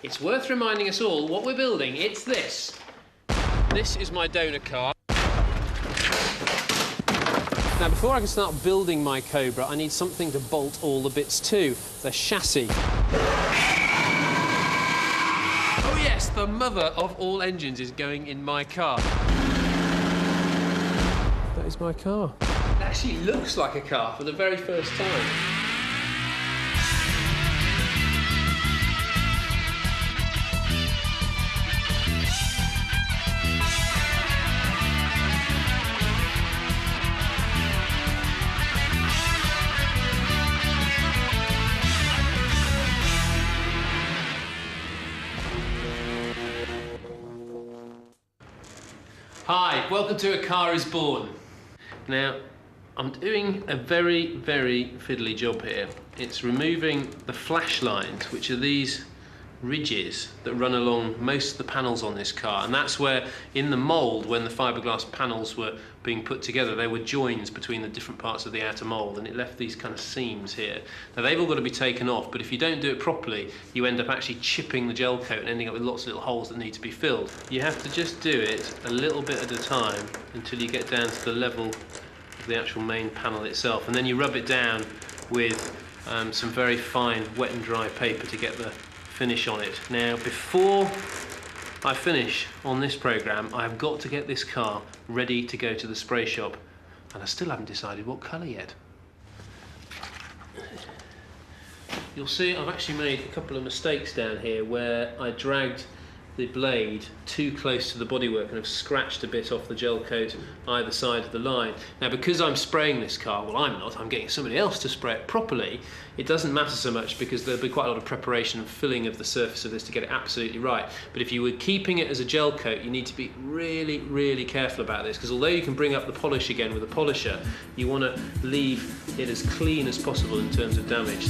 It's worth reminding us all what we're building. It's this. This is my donor car. Now, before I can start building my Cobra, I need something to bolt all the bits to. The chassis. Oh yes, the mother of all engines is going in my car. That is my car. It actually looks like a car for the very first time. Hi, welcome to A Car Is Born. Now, I'm doing a very, very fiddly job here. It's removing the flash lines, which are these ridges that run along most of the panels on this car, and that's where in the mould, when the fiberglass panels were being put together, there were joins between the different parts of the outer mould, and it left these kind of seams here. Now they've all got to be taken off, but if you don't do it properly, you end up actually chipping the gel coat and ending up with lots of little holes that need to be filled. You have to just do it a little bit at a time until you get down to the level of the actual main panel itself, and then you rub it down with some very fine wet and dry paper to get the finish on it. Now, before I finish on this programme, I've got to get this car ready to go to the spray shop, and I still haven't decided what colour yet. You'll see I've actually made a couple of mistakes down here where I dragged the blade too close to the bodywork and have scratched a bit off the gel coat either side of the line. Now, because I'm spraying this car, well, I'm not, I'm getting somebody else to spray it properly, it doesn't matter so much because there'll be quite a lot of preparation and filling of the surface of this to get it absolutely right. But if you were keeping it as a gel coat, you need to be really, really careful about this, because although you can bring up the polish again with a polisher, you want to leave it as clean as possible in terms of damage.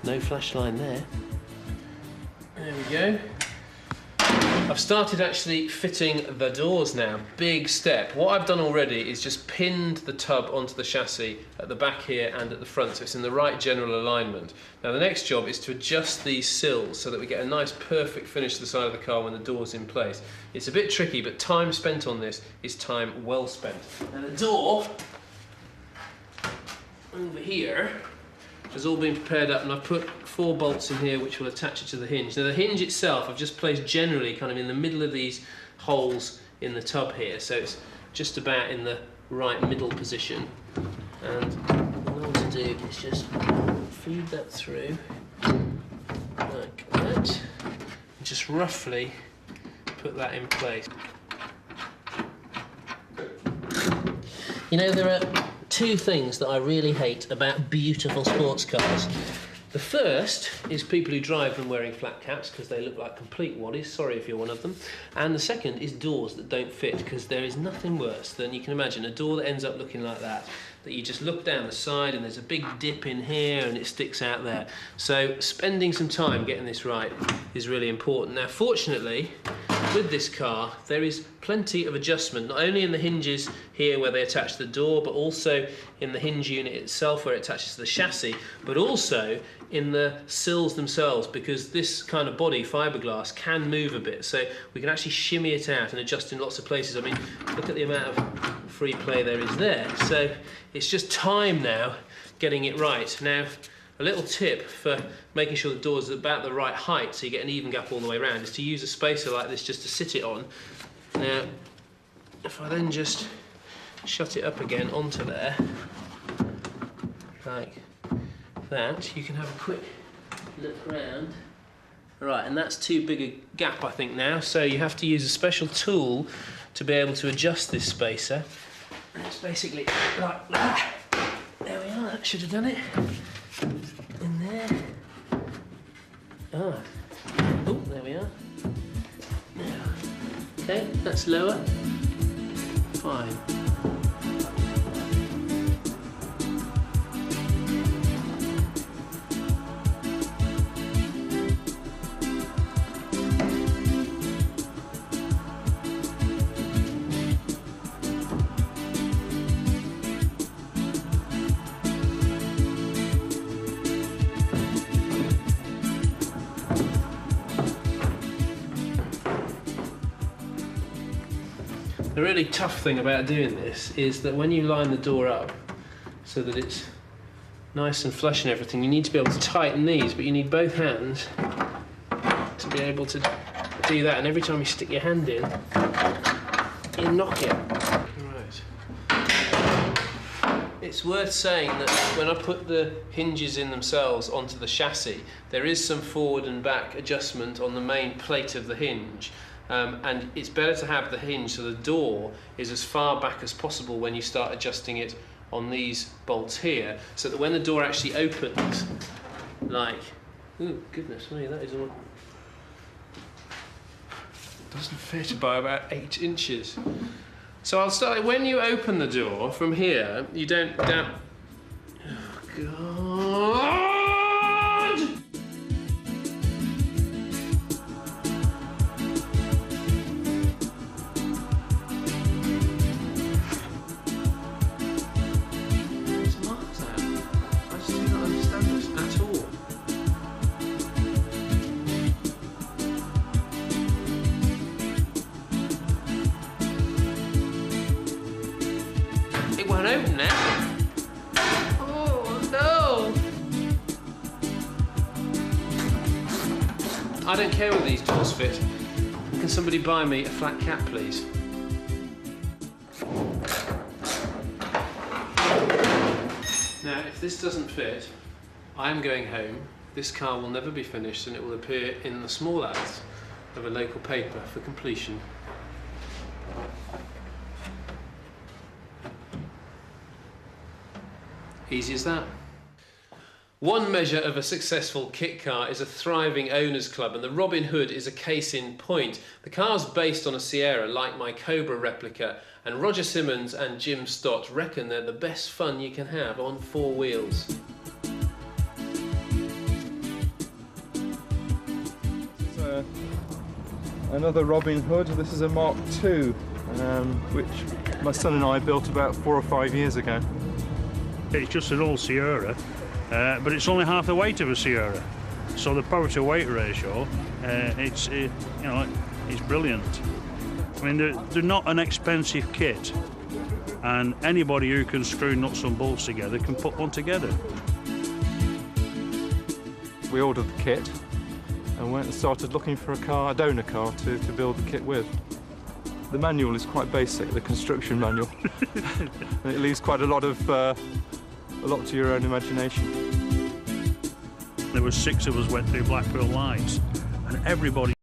No flash line there. There we go. I've started actually fitting the doors now. Big step. What I've done already is just pinned the tub onto the chassis at the back here and at the front, so it's in the right general alignment. Now the next job is to adjust these sills so that we get a nice perfect finish to the side of the car when the door's in place. It's a bit tricky, but time spent on this is time well spent. Now the door over here has all been prepared up, and I've put 4 bolts in here which will attach it to the hinge. Now the hinge itself I've just placed generally kind of in the middle of these holes in the tub here, so it's just about in the right middle position. And what I want to do is just feed that through like that, and just roughly put that in place. You know, there are 2 things that I really hate about beautiful sports cars. The first is people who drive them wearing flat caps because they look like complete waddies. Sorry if you're one of them. And the second is doors that don't fit, because there is nothing worse than, you can imagine, a door that ends up looking like that you just look down the side and there's a big dip in here and it sticks out there. So spending some time getting this right is really important. Now fortunately, with this car, there is plenty of adjustment, not only in the hinges here where they attach to the door, but also in the hinge unit itself where it attaches to the chassis, but also in the sills themselves, because this kind of body, fiberglass, can move a bit, so we can actually shimmy it out and adjust in lots of places. I mean, look at the amount of free play there is there. So it's just time now getting it right. Now, a little tip for making sure the doors are about the right height so you get an even gap all the way around is to use a spacer like this just to sit it on. Now, if I then just shut it up again onto there, like that, you can have a quick look round. Right, and that's too big a gap, I think, now, so you have to use a special tool to be able to adjust this spacer. And it's basically like that. There we are, that should have done it. In there. Ah. Oh, there we are. Okay, that's lower. Fine. The really tough thing about doing this is that when you line the door up so that it's nice and flush and everything, you need to be able to tighten these, but you need both hands to be able to do that, and every time you stick your hand in, you knock it. Right. It's worth saying that when I put the hinges in themselves onto the chassis, there is some forward and back adjustment on the main plate of the hinge. And it's better to have the hinge so the door is as far back as possible when you start adjusting it on these bolts here, so that when the door actually opens, like, ooh, goodness me, that is all, doesn't fit by about 8 inches. So I'll start, when you open the door from here, you don't, oh God! It won't open now. Oh no! I don't care whether these doors fit. Can somebody buy me a flat cap, please? Now, if this doesn't fit, I am going home. This car will never be finished, and it will appear in the small ads of a local paper for completion. Easy as that. One measure of a successful kit car is a thriving owners club, and the Robin Hood is a case in point. The car's based on a Sierra, like my Cobra replica, and Roger Simmons and Jim Stott reckon they're the best fun you can have on 4 wheels. This is another Robin Hood. This is a Mark II, which my son and I built about 4 or 5 years ago. It's just an old Sierra, but it's only half the weight of a Sierra. So the power to weight ratio, it's brilliant. I mean, they're not an expensive kit, and anybody who can screw nuts and bolts together can put one together. We ordered the kit and went and started looking for a donor car to build the kit with. The manual is quite basic, the construction manual, and it leaves quite a lot to your own imagination. There were 6 of us went through Blackpool Lights, and everybody